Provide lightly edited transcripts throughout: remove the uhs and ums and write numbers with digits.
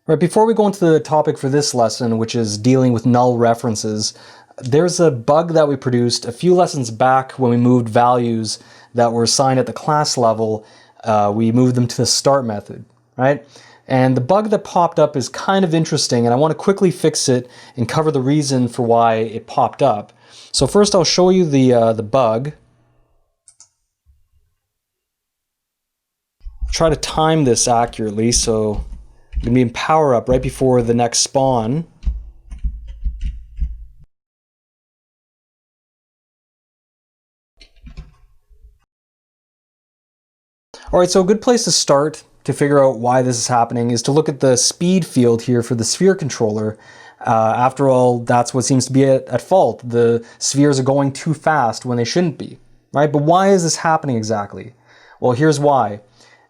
Right, before we go into the topic for this lesson, which is dealing with null references, there's a bug that we produced a few lessons back when we moved values that were assigned at the class level. We moved them to the start method, right? And the bug that popped up is kind of interesting, and I want to quickly fix it and cover the reason for why it popped up. So first I'll show you the bug. I'll try to time this accurately, so I'm going to be in power up right before the next spawn. Alright, so a good place to start to figure out why this is happening is to look at the speed field here for the sphere controller. After all, that's what seems to be at fault. The spheres are going too fast when they shouldn't be, right? But why is this happening exactly? Well, here's why.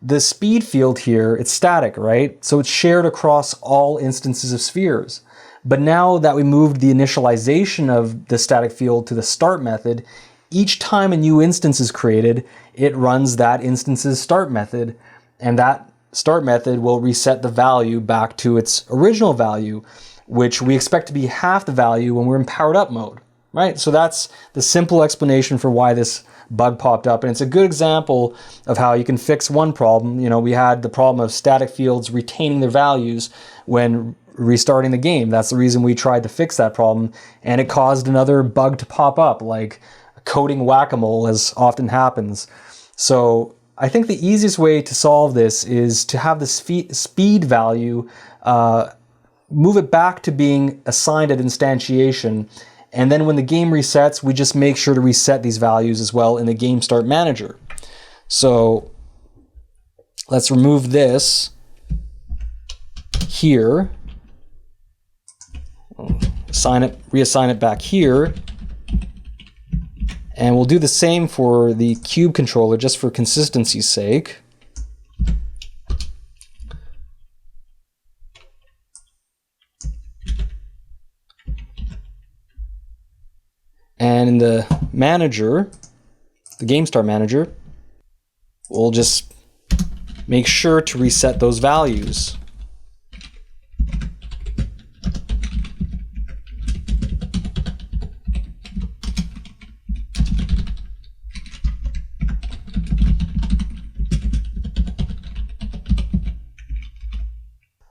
The speed field here, it's static, right? So it's shared across all instances of spheres. But now that we moved the initialization of the static field to the start method, each time a new instance is created, it runs that instance's start method, and that start method will reset the value back to its original value, which we expect to be half the value when we're in powered up mode, right? So that's the simple explanation for why this bug popped up, and it's a good example of how you can fix one problem. You know, we had the problem of static fields retaining their values when restarting the game. That's the reason we tried to fix that problem, and it caused another bug to pop up, like coding whack-a-mole, as often happens. So I think the easiest way to solve this is to have the speed value, move it back to being assigned at instantiation, and then when the game resets, we just make sure to reset these values as well in the game start manager. So let's remove this here, reassign it back here, and we'll do the same for the cube controller just for consistency's sake. And in the manager, the game start manager, we'll just make sure to reset those values.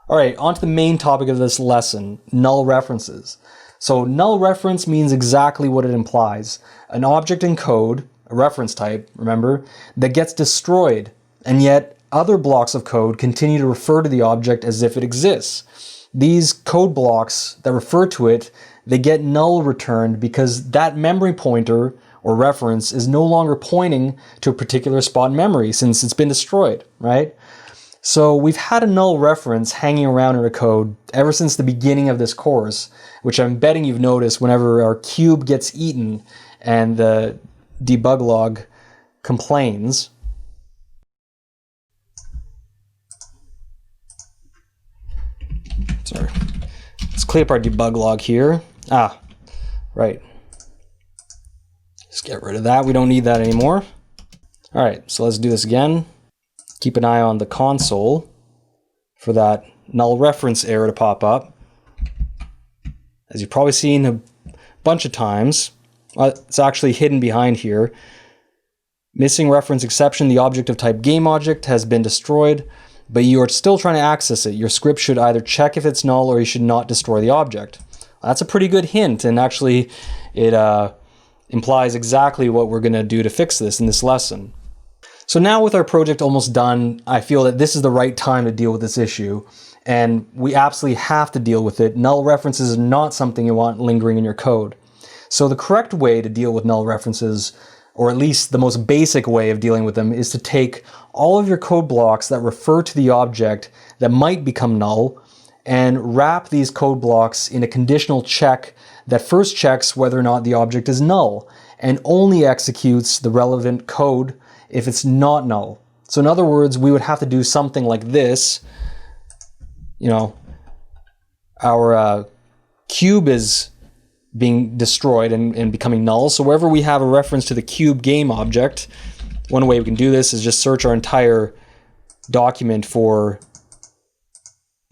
All right, on to the main topic of this lesson, null references. So null reference means exactly what it implies. An object in code, a reference type, remember, that gets destroyed, and yet other blocks of code continue to refer to the object as if it exists. These code blocks that refer to it, they get null returned because that memory pointer or reference is no longer pointing to a particular spot in memory since it's been destroyed, right? So we've had a null reference hanging around in our code ever since the beginning of this course, which I'm betting you've noticed whenever our cube gets eaten and the debug log complains. Sorry. Let's clean up our debug log here. Right. Just get rid of that. We don't need that anymore. All right, so let's do this again. Keep an eye on the console for that null reference error to pop up. As you've probably seen a bunch of times, it's actually hidden behind here. Missing reference exception, the object of type GameObject has been destroyed, but you are still trying to access it. Your script should either check if it's null or you should not destroy the object. That's a pretty good hint, and actually it implies exactly what we're going to do to fix this in this lesson. So now with our project almost done, I feel that this is the right time to deal with this issue, and we absolutely have to deal with it. Null references are not something you want lingering in your code. So the correct way to deal with null references, or at least the most basic way of dealing with them, is to take all of your code blocks that refer to the object that might become null and wrap these code blocks in a conditional check that first checks whether or not the object is null and only executes the relevant code if it's not null. So in other words, we would have to do something like this. You know, our cube is being destroyed and becoming null. So wherever we have a reference to the cube game object, one way we can do this is just search our entire document for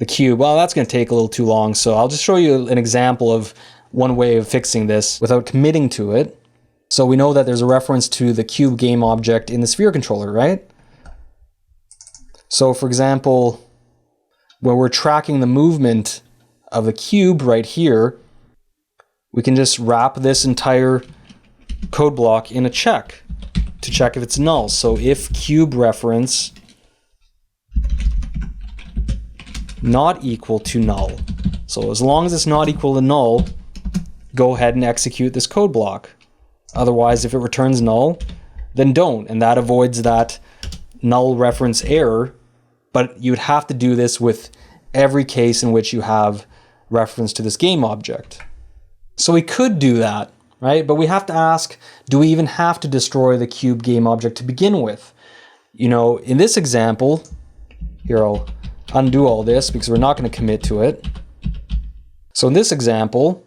the cube. Well, that's going to take a little too long, so I'll just show you an example of one way of fixing this without committing to it. So we know that there's a reference to the cube game object in the sphere controller, right? So for example, when we're tracking the movement of the cube right here, we can just wrap this entire code block in a check to check if it's null. So if CubeReference not equal to null. So as long as it's not equal to null, go ahead and execute this code block. Otherwise, if it returns null, then don't, and that avoids that null reference error. But you would have to do this with every case in which you have reference to this game object. So we could do that, right? But we have to ask, do we even have to destroy the cube game object to begin with? You know, in this example, here I'll undo all this because we're not going to commit to it. So in this example,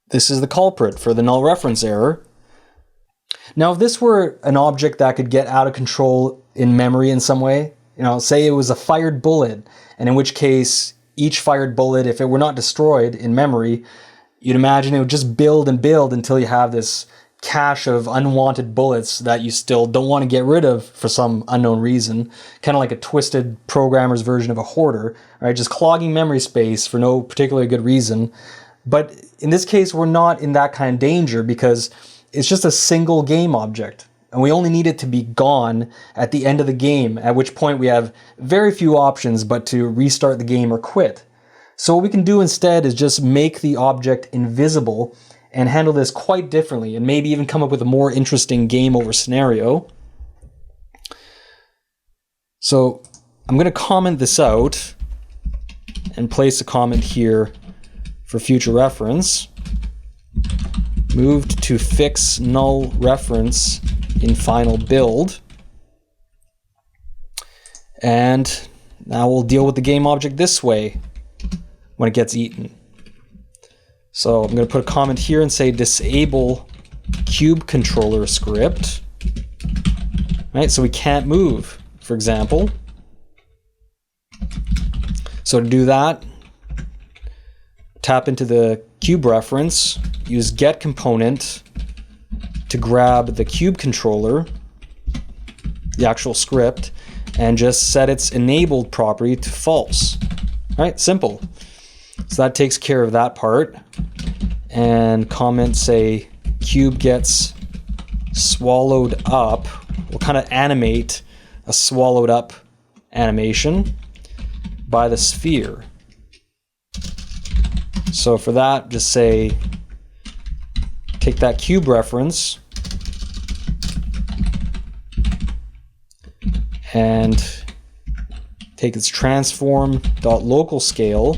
this is the culprit for the null reference error. Now, if this were an object that could get out of control in memory in some way, you know, say it was a fired bullet, and in which case each fired bullet, if it were not destroyed in memory, you'd imagine it would just build and build until you have this cache of unwanted bullets that you still don't want to get rid of for some unknown reason, kind of like a twisted programmer's version of a hoarder, right? Just clogging memory space for no particularly good reason. But in this case, we're not in that kind of danger because it's just a single game object, and we only need it to be gone at the end of the game, at which point we have very few options but to restart the game or quit. So what we can do instead is just make the object invisible and handle this quite differently, and maybe even come up with a more interesting game over scenario. So I'm going to comment this out and place a comment here for future reference. Moved to fix null reference in final build. And now we'll deal with the game object this way when it gets eaten. So I'm going to put a comment here and say disable cube controller script. Right, so we can't move, for example. So to do that, tap into the cube reference, use get component to grab the cube controller, the actual script, and just set its enabled property to false. Right, simple. So that takes care of that part. And comment say cube gets swallowed up. We'll kind of animate a swallowed up animation by the sphere. So for that, just say, take that cube reference and take its transform.local scale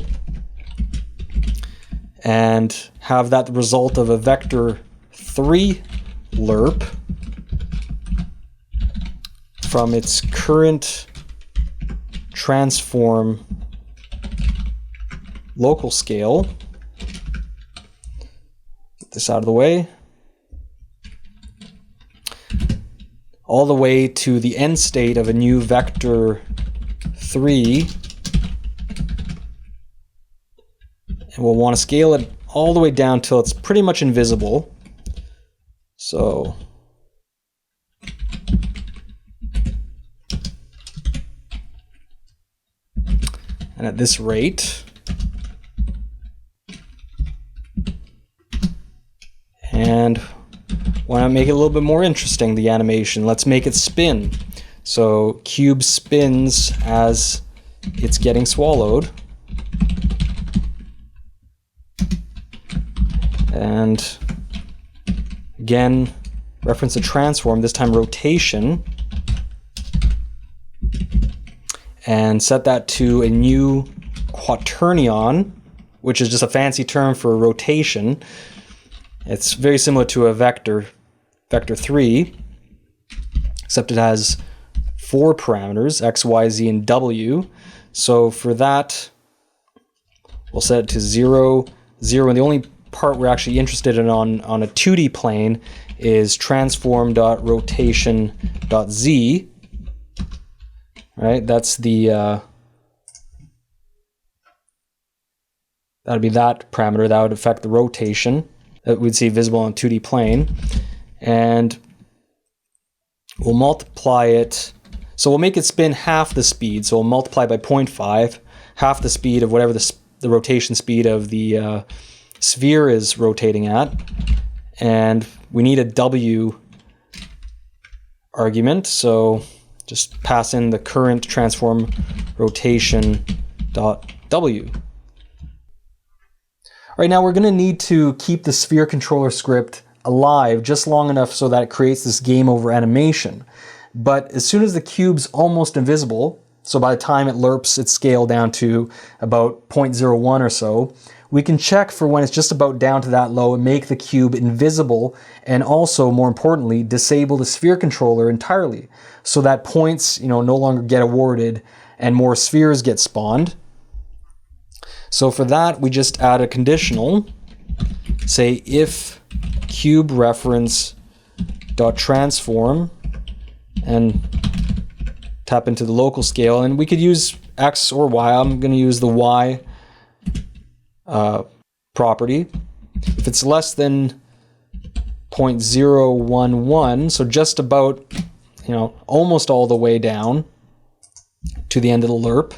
and have that the result of a vector 3 lerp from its current transform local scale. Get this out of the way. All the way to the end state of a new vector 3. And we'll want to scale it all the way down till it's pretty much invisible. So and at this rate, and why not make it a little bit more interesting, the animation? Let's make it spin. So cube spins as it's getting swallowed. And again, reference a transform, this time rotation, and set that to a new quaternion, which is just a fancy term for rotation. It's very similar to a vector 3, except it has 4 parameters, x, y, z, and w. So for that, we'll set it to 0, 0, and the only part we're actually interested in on a 2D plane is transform.rotation.z. Right, that's the That would be that parameter. That would affect the rotation that we'd see visible on a 2D plane. And we'll multiply it. So we'll make it spin half the speed. So we'll multiply by 0.5, half the speed of whatever the rotation speed of the sphere is rotating at. And we need a W argument. So just pass in the current transform rotation dot W. All right, now we're going to need to keep the sphere controller script alive just long enough so that it creates this game over animation. But as soon as the cube's almost invisible, so by the time it lerps its scale down to about 0.01 or so, we can check for when it's just about down to that low and make the cube invisible, and also, more importantly, disable the sphere controller entirely so that points, no longer get awarded and more spheres get spawned. So for that, we just add a conditional, say if CubeReference.transform, and tap into the local scale, and we could use X or Y. I'm going to use the Y property. If it's less than 0.011, so just about, almost all the way down to the end of the lerp.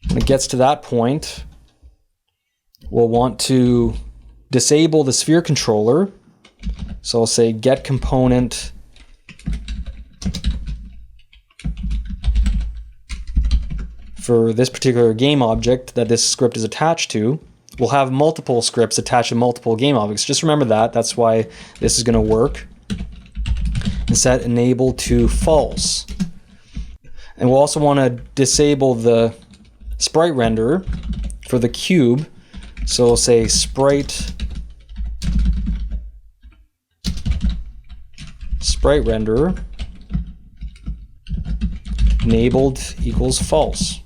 When it gets to that point, we'll want to disable the sphere controller. So I'll say get component for this particular game object that this script is attached to. We'll have multiple scripts attached to multiple game objects. Just remember that. That's why this is going to work. And set enable to false. And we'll also want to disable the sprite renderer for the cube. So we'll say sprite renderer enabled equals false.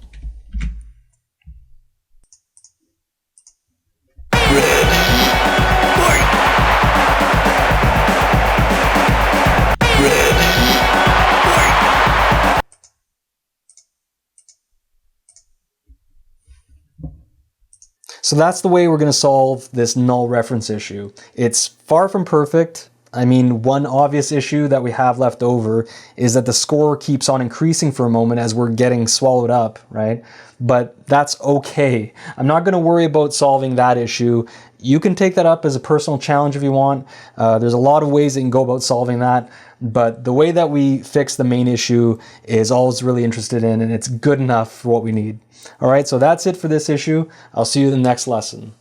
So that's the way we're going to solve this null reference issue. It's far from perfect. I mean, one obvious issue that we have left over is that the score keeps on increasing for a moment as we're getting swallowed up, right? But that's okay. I'm not going to worry about solving that issue. You can take that up as a personal challenge if you want. There's a lot of ways that you can go about solving that, but the way that we fix the main issue is all I was really interested in, and it's good enough for what we need. All right, so that's it for this issue. I'll see you in the next lesson.